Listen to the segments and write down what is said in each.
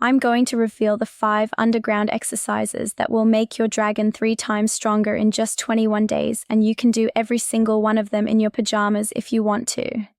I'm going to reveal the 5 underground exercises that will make your dragon 3 times stronger in just 21 days, and you can do every single one of them in your pajamas if you want to.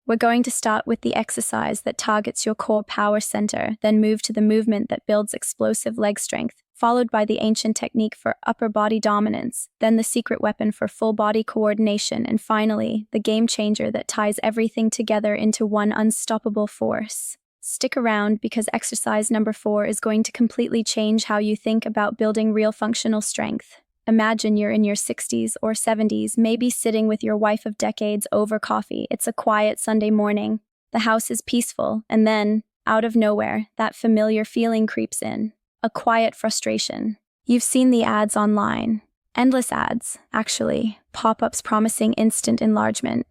We're going to start with the exercise that targets your core power center, then move to the movement that builds explosive leg strength, followed by the ancient technique for upper body dominance, then the secret weapon for full body coordination, and finally, the game changer that ties everything together into one unstoppable force. Stick around because exercise number 4 is going to completely change how you think about building real functional strength. Imagine you're in your 60s or 70s, maybe sitting with your wife of decades over coffee. It's a quiet Sunday morning. The house is peaceful, and then, out of nowhere, that familiar feeling creeps in. A quiet frustration. You've seen the ads online. Endless ads, actually. Pop-ups promising instant enlargement.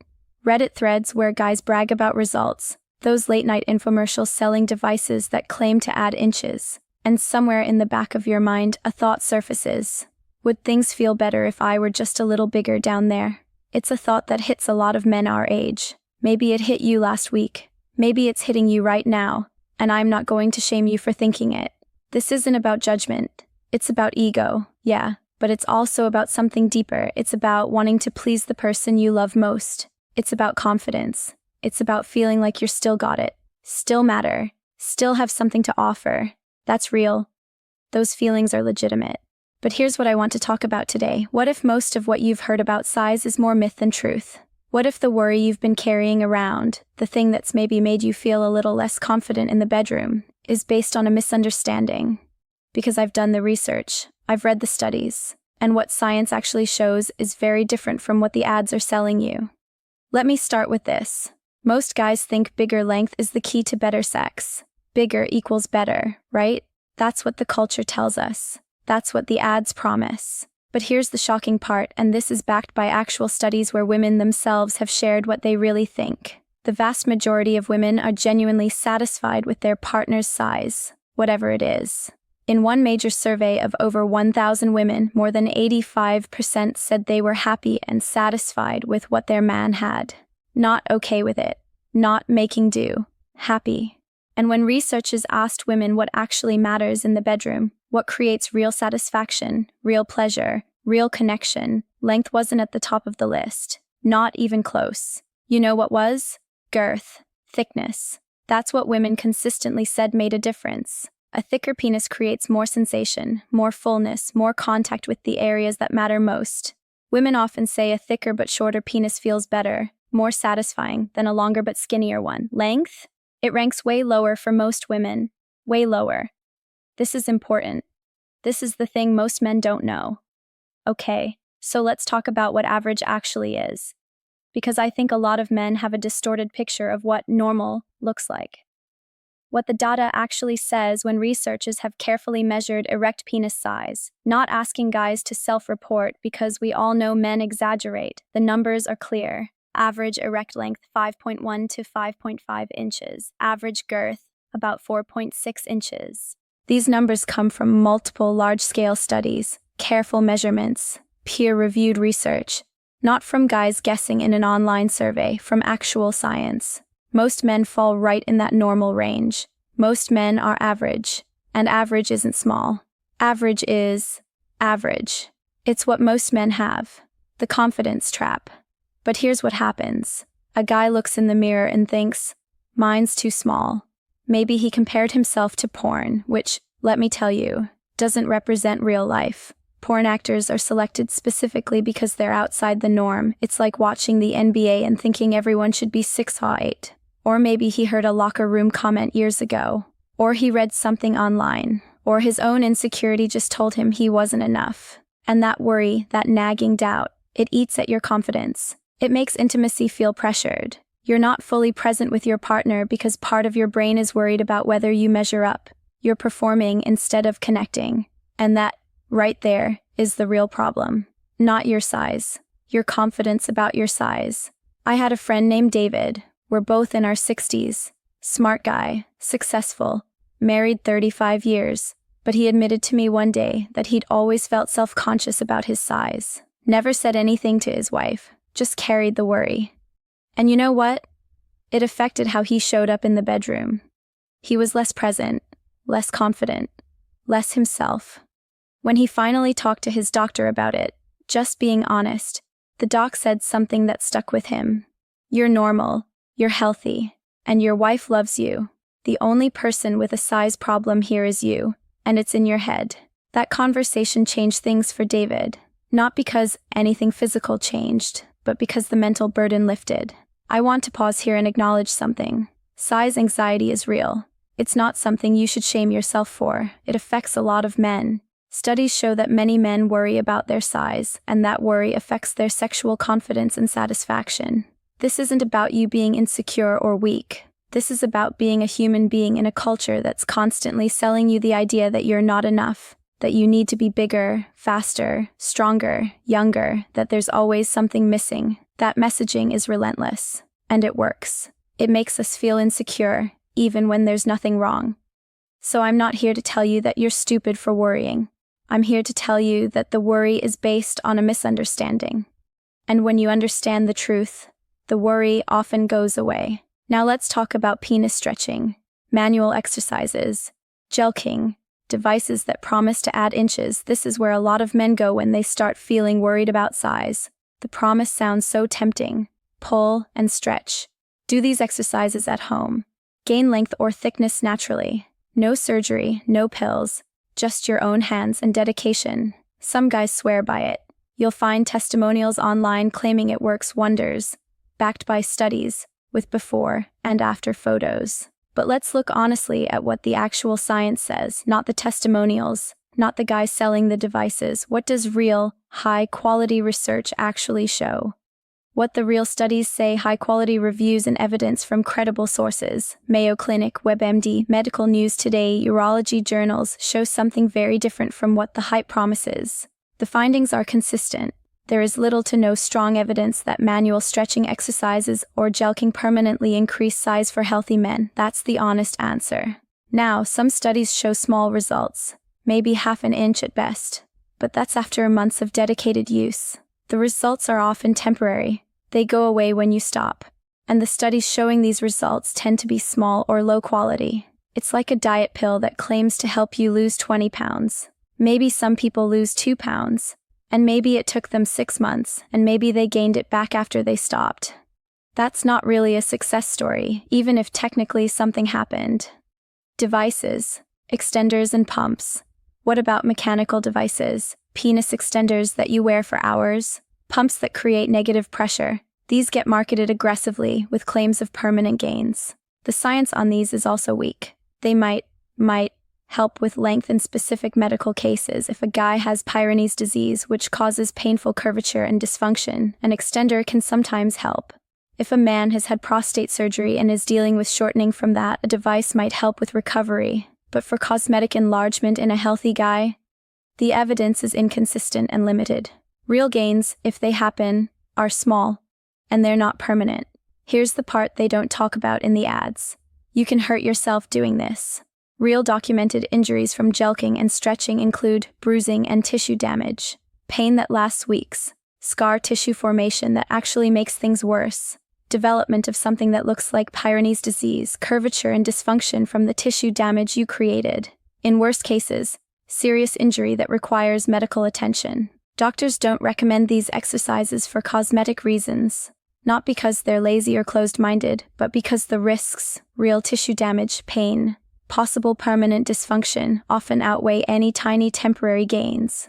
Reddit threads where guys brag about results. Those late-night infomercials selling devices that claim to add inches. And somewhere in the back of your mind, a thought surfaces. Would things feel better if I were just a little bigger down there? It's a thought that hits a lot of men our age. Maybe it hit you last week. Maybe it's hitting you right now. And I'm not going to shame you for thinking it. This isn't about judgment. It's about ego, yeah. But it's also about something deeper. It's about wanting to please the person you love most. It's about confidence. It's about feeling like you're still got it. Still matter. Still have something to offer. That's real. Those feelings are legitimate. But here's what I want to talk about today. What if most of what you've heard about size is more myth than truth? What if the worry you've been carrying around, the thing that's maybe made you feel a little less confident in the bedroom, is based on a misunderstanding? Because I've done the research, I've read the studies, and what science actually shows is very different from what the ads are selling you. Let me start with this. Most guys think bigger length is the key to better sex. Bigger equals better, right? That's what the culture tells us. That's what the ads promise. But here's the shocking part, and this is backed by actual studies where women themselves have shared what they really think. The vast majority of women are genuinely satisfied with their partner's size, whatever it is. In one major survey of over 1,000 women, more than 85% said they were happy and satisfied with what their man had. Not okay with it. Not making do. Happy. And when researchers asked women what actually matters in the bedroom, what creates real satisfaction, real pleasure, real connection, length wasn't at the top of the list. Not even close. You know what was? Girth. Thickness. That's what women consistently said made a difference. A thicker penis creates more sensation, more fullness, more contact with the areas that matter most. Women often say a thicker but shorter penis feels better, more satisfying than a longer but skinnier one. Length? It ranks way lower for most women. Way lower. This is important. This is the thing most men don't know. Okay, so let's talk about what average actually is. Because I think a lot of men have a distorted picture of what normal looks like. What the data actually says when researchers have carefully measured erect penis size, not asking guys to self-report because we all know men exaggerate. The numbers are clear. Average erect length 5.1 to 5.5 inches. Average girth about 4.6 inches. These numbers come from multiple large-scale studies, careful measurements, peer-reviewed research, not from guys guessing in an online survey, from actual science. Most men fall right in that normal range. Most men are average, and average isn't small. Average is average. It's what most men have. The confidence trap. But here's what happens. A guy looks in the mirror and thinks, mine's too small. Maybe he compared himself to porn, which, let me tell you, doesn't represent real life. Porn actors are selected specifically because they're outside the norm. It's like watching the NBA and thinking everyone should be 6'8". Or maybe he heard a locker room comment years ago. Or he read something online. Or his own insecurity just told him he wasn't enough. And that worry, that nagging doubt, it eats at your confidence. It makes intimacy feel pressured. You're not fully present with your partner because part of your brain is worried about whether you measure up. You're performing instead of connecting. And that, right there, is the real problem. Not your size. Your confidence about your size. I had a friend named David. We're both in our 60s. Smart guy, successful, married 35 years. But he admitted to me one day that he'd always felt self-conscious about his size. Never said anything to his wife, just carried the worry. And you know what? It affected how he showed up in the bedroom. He was less present, less confident, less himself. When he finally talked to his doctor about it, just being honest, the doc said something that stuck with him. You're normal, you're healthy, and your wife loves you. The only person with a size problem here is you, and it's in your head. That conversation changed things for David, not because anything physical changed, but because the mental burden lifted. I want to pause here and acknowledge something. Size anxiety is real. It's not something you should shame yourself for. It affects a lot of men. Studies show that many men worry about their size, and that worry affects their sexual confidence and satisfaction. This isn't about you being insecure or weak. This is about being a human being in a culture that's constantly selling you the idea that you're not enough, that you need to be bigger, faster, stronger, younger, that there's always something missing. That messaging is relentless, and it works. It makes us feel insecure, even when there's nothing wrong. So I'm not here to tell you that you're stupid for worrying. I'm here to tell you that the worry is based on a misunderstanding. And when you understand the truth, the worry often goes away. Now let's talk about penis stretching, manual exercises, jelqing, devices that promise to add inches. This is where a lot of men go when they start feeling worried about size. The promise sounds so tempting. Pull and stretch. Do these exercises at home. Gain length or thickness naturally. No surgery, no pills, just your own hands and dedication. Some guys swear by it. You'll find testimonials online claiming it works wonders, backed by studies, with before and after photos. But let's look honestly at what the actual science says, not the testimonials, not the guys selling the devices. What does real, high-quality research actually show? What the real studies say, high-quality reviews and evidence from credible sources, Mayo Clinic, WebMD, Medical News Today, urology journals, show something very different from what the hype promises. The findings are consistent. There is little to no strong evidence that manual stretching exercises or jelqing permanently increase size for healthy men. That's the honest answer. Now, some studies show small results, maybe half an inch at best, but that's after months of dedicated use. The results are often temporary. They go away when you stop, and the studies showing these results tend to be small or low quality. It's like a diet pill that claims to help you lose 20 pounds. Maybe some people lose 2 pounds, and maybe it took them 6 months, and maybe they gained it back after they stopped. That's not really a success story, even if technically something happened. Devices, extenders and pumps. What about mechanical devices, penis extenders that you wear for hours? Pumps that create negative pressure. These get marketed aggressively with claims of permanent gains. The science on these is also weak. They might help with length in specific medical cases. If a guy has Peyronie's disease, which causes painful curvature and dysfunction, an extender can sometimes help. If a man has had prostate surgery and is dealing with shortening from that, a device might help with recovery. But for cosmetic enlargement in a healthy guy, the evidence is inconsistent and limited. Real gains, if they happen, are small, and they're not permanent. Here's the part they don't talk about in the ads. You can hurt yourself doing this. Real documented injuries from jelqing and stretching include bruising and tissue damage, pain that lasts weeks, scar tissue formation that actually makes things worse, development of something that looks like Peyronie's disease, curvature and dysfunction from the tissue damage you created. In worst cases, serious injury that requires medical attention. Doctors don't recommend these exercises for cosmetic reasons, not because they're lazy or closed-minded, but because the risks, real tissue damage, pain, possible permanent dysfunction, often outweigh any tiny temporary gains.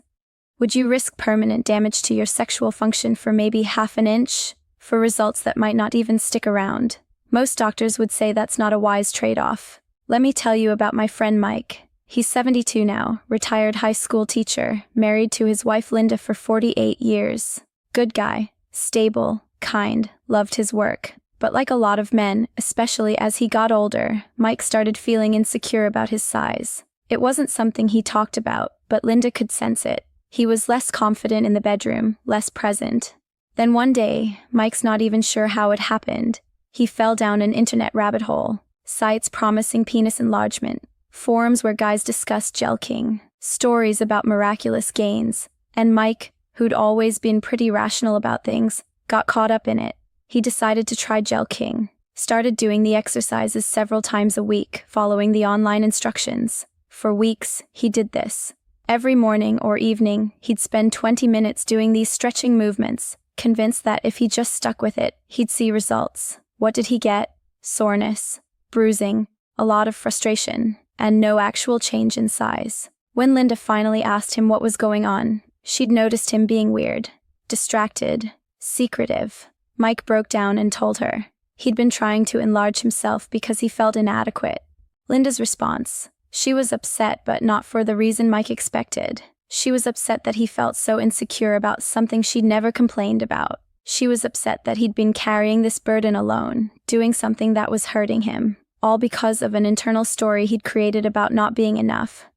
Would you risk permanent damage to your sexual function for maybe half an inch, for results that might not even stick around? Most doctors would say that's not a wise trade-off. Let me tell you about my friend Mike. He's 72 now, retired high school teacher, married to his wife Linda for 48 years. Good guy, stable, kind, loved his work. But like a lot of men, especially as he got older, Mike started feeling insecure about his size. It wasn't something he talked about, but Linda could sense it. He was less confident in the bedroom, less present. Then one day, Mike's not even sure how it happened. He fell down an internet rabbit hole. Sites promising penis enlargement. Forums where guys discussed jelqing, stories about miraculous gains, and Mike, who'd always been pretty rational about things, got caught up in it. He decided to try jelqing, started doing the exercises several times a week, following the online instructions. For weeks, he did this. Every morning or evening, he'd spend 20 minutes doing these stretching movements, convinced that if he just stuck with it, he'd see results. What did he get? Soreness, bruising, a lot of frustration, and no actual change in size. When Linda finally asked him what was going on, she'd noticed him being weird, distracted, secretive. Mike broke down and told her. He'd been trying to enlarge himself because he felt inadequate. Linda's response. She was upset, but not for the reason Mike expected. She was upset that he felt so insecure about something she'd never complained about. She was upset that he'd been carrying this burden alone, doing something that was hurting him, all because of an internal story he'd created about not being enough.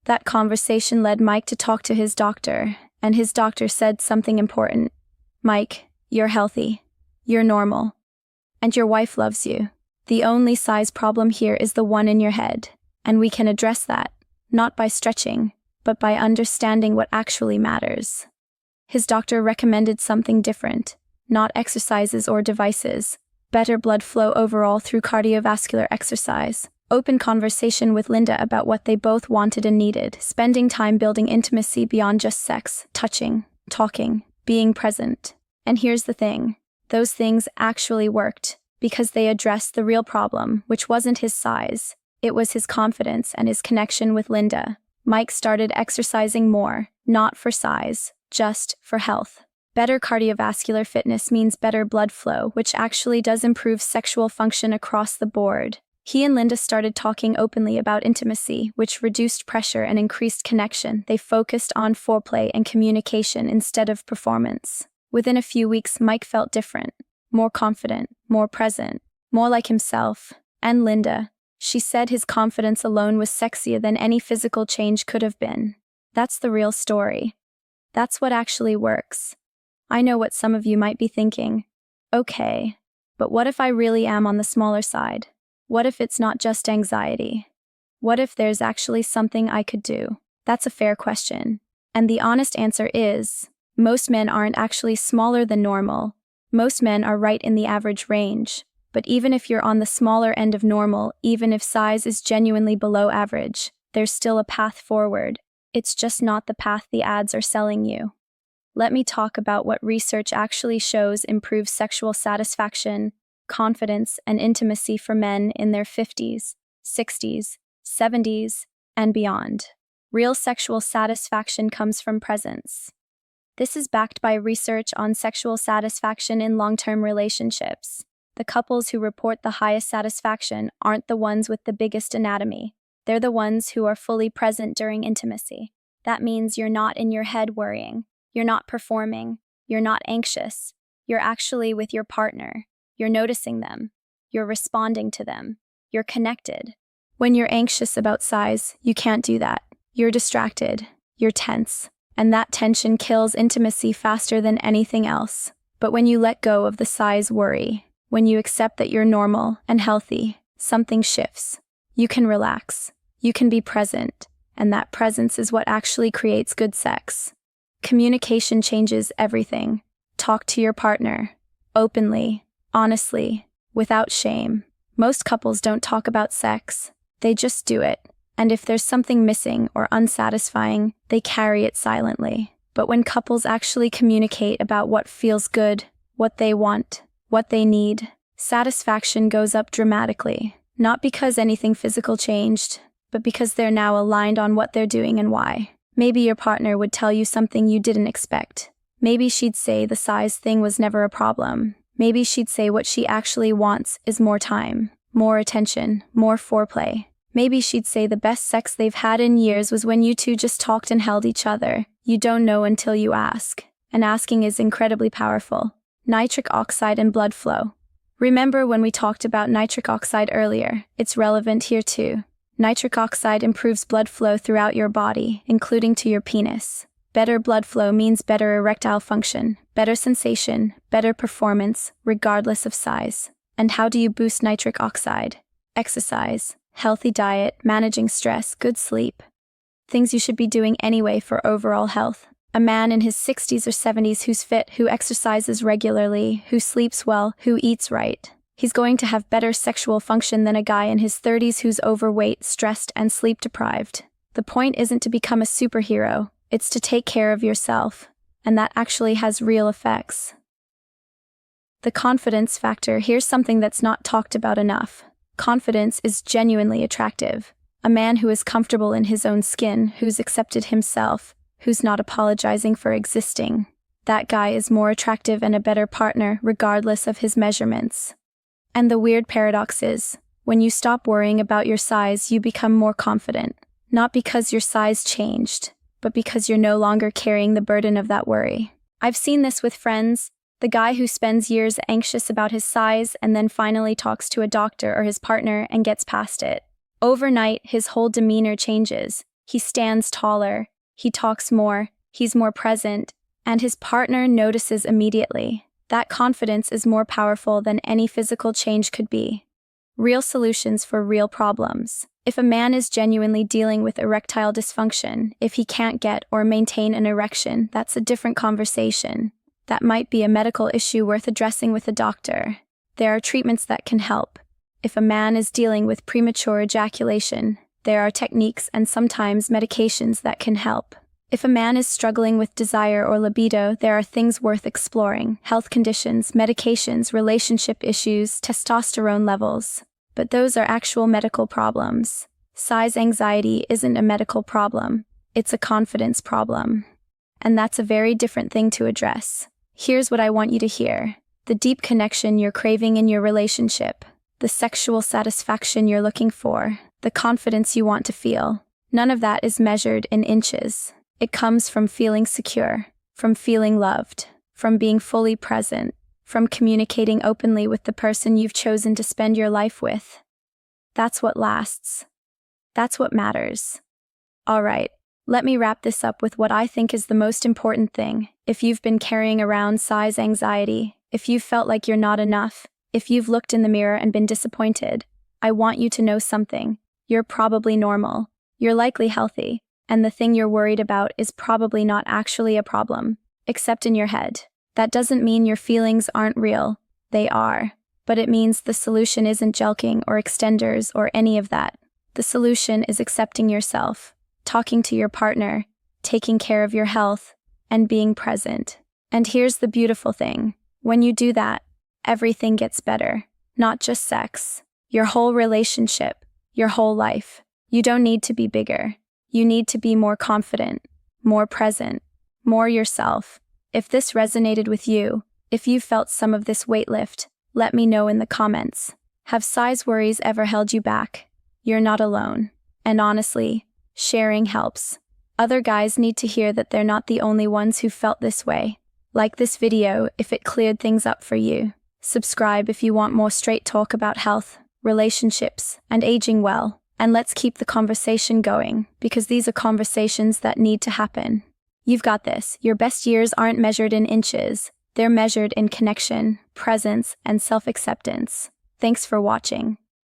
That conversation led Mike to talk to his doctor, and his doctor said something important. Mike, you're healthy. You're normal. And your wife loves you. The only size problem here is the one in your head, and we can address that, not by stretching, but by understanding what actually matters. His doctor recommended something different, not exercises or devices, better blood flow overall through cardiovascular exercise, open conversation with Linda about what they both wanted and needed, spending time building intimacy beyond just sex, touching, talking, being present. And here's the thing, those things actually worked, because they addressed the real problem, which wasn't his size, it was his confidence and his connection with Linda. Mike started exercising more, not for size, just for health. Better cardiovascular fitness means better blood flow, which actually does improve sexual function across the board. He and Linda started talking openly about intimacy, which reduced pressure and increased connection. They focused on foreplay and communication instead of performance. Within a few weeks, Mike felt different, more confident, more present, more like himself. And Linda, she said his confidence alone was sexier than any physical change could have been. That's the real story. That's what actually works. I know what some of you might be thinking. Okay, but what if I really am on the smaller side? What if it's not just anxiety? What if there's actually something I could do? That's a fair question. And the honest answer is, most men aren't actually smaller than normal. Most men are right in the average range. But even if you're on the smaller end of normal, even if size is genuinely below average, there's still a path forward. It's just not the path the ads are selling you. Let me talk about what research actually shows improves sexual satisfaction, confidence, and intimacy for men in their 50s, 60s, 70s, and beyond. Real sexual satisfaction comes from presence. This is backed by research on sexual satisfaction in long-term relationships. The couples who report the highest satisfaction aren't the ones with the biggest anatomy. They're the ones who are fully present during intimacy. That means you're not in your head worrying. You're not performing. You're not anxious. You're actually with your partner. You're noticing them. You're responding to them. You're connected. When you're anxious about size, you can't do that. You're distracted. You're tense. And that tension kills intimacy faster than anything else. But when you let go of the size worry, when you accept that you're normal and healthy, something shifts. You can relax. You can be present. And that presence is what actually creates good sex. Communication changes everything. Talk to your partner. Openly. Honestly. Without shame. Most couples don't talk about sex. They just do it. And if there's something missing or unsatisfying, they carry it silently. But when couples actually communicate about what feels good, what they want, what they need, satisfaction goes up dramatically. Not because anything physical changed, but because they're now aligned on what they're doing and why. Maybe your partner would tell you something you didn't expect. Maybe she'd say the size thing was never a problem. Maybe she'd say what she actually wants is more time, more attention, more foreplay. Maybe she'd say the best sex they've had in years was when you two just talked and held each other. You don't know until you ask. And asking is incredibly powerful. Nitric oxide and blood flow. Remember when we talked about nitric oxide earlier? It's relevant here too. Nitric oxide improves blood flow throughout your body, including to your penis. Better blood flow means better erectile function, better sensation, better performance, regardless of size. And how do you boost nitric oxide? Exercise, healthy diet, managing stress, good sleep. Things you should be doing anyway for overall health. A man in his 60s or 70s who's fit, who exercises regularly, who sleeps well, who eats right. He's going to have better sexual function than a guy in his 30s who's overweight, stressed, and sleep deprived. The point isn't to become a superhero, it's to take care of yourself, and that actually has real effects. The confidence factor. Here's something that's not talked about enough. Confidence is genuinely attractive. A man who is comfortable in his own skin, who's accepted himself, who's not apologizing for existing. That guy is more attractive and a better partner, regardless of his measurements. And the weird paradox is, when you stop worrying about your size, you become more confident. Not because your size changed, but because you're no longer carrying the burden of that worry. I've seen this with friends. The guy who spends years anxious about his size and then finally talks to a doctor or his partner and gets past it. Overnight, his whole demeanor changes. He stands taller, he talks more, he's more present, and his partner notices immediately. That confidence is more powerful than any physical change could be. Real solutions for real problems. If a man is genuinely dealing with erectile dysfunction, if he can't get or maintain an erection, that's a different conversation. That might be a medical issue worth addressing with a doctor. There are treatments that can help. If a man is dealing with premature ejaculation, there are techniques and sometimes medications that can help. If a man is struggling with desire or libido, there are things worth exploring: health conditions, medications, relationship issues, testosterone levels. But those are actual medical problems. Size anxiety isn't a medical problem, it's a confidence problem. And that's a very different thing to address. Here's what I want you to hear: the deep connection you're craving in your relationship, the sexual satisfaction you're looking for, the confidence you want to feel. None of that is measured in inches. It comes from feeling secure, from feeling loved, from being fully present, from communicating openly with the person you've chosen to spend your life with. That's what lasts. That's what matters. All right, let me wrap this up with what I think is the most important thing. If you've been carrying around size anxiety, if you've felt like you're not enough, if you've looked in the mirror and been disappointed, I want you to know something. You're probably normal. You're likely healthy. And the thing you're worried about is probably not actually a problem, except in your head. That doesn't mean your feelings aren't real. They are. But it means the solution isn't jelqing or extenders or any of that. The solution is accepting yourself, talking to your partner, taking care of your health, and being present. And here's the beautiful thing. When you do that, everything gets better. Not just sex. Your whole relationship. Your whole life. You don't need to be bigger. You need to be more confident, more present, more yourself. If this resonated with you, if you felt some of this weight lift, let me know in the comments. Have size worries ever held you back? You're not alone. And honestly, sharing helps. Other guys need to hear that they're not the only ones who felt this way. Like this video if it cleared things up for you. Subscribe if you want more straight talk about health, relationships, and aging well. And let's keep the conversation going, because these are conversations that need to happen. You've got this. Your best years aren't measured in inches. They're measured in connection, presence, and self-acceptance. Thanks for watching.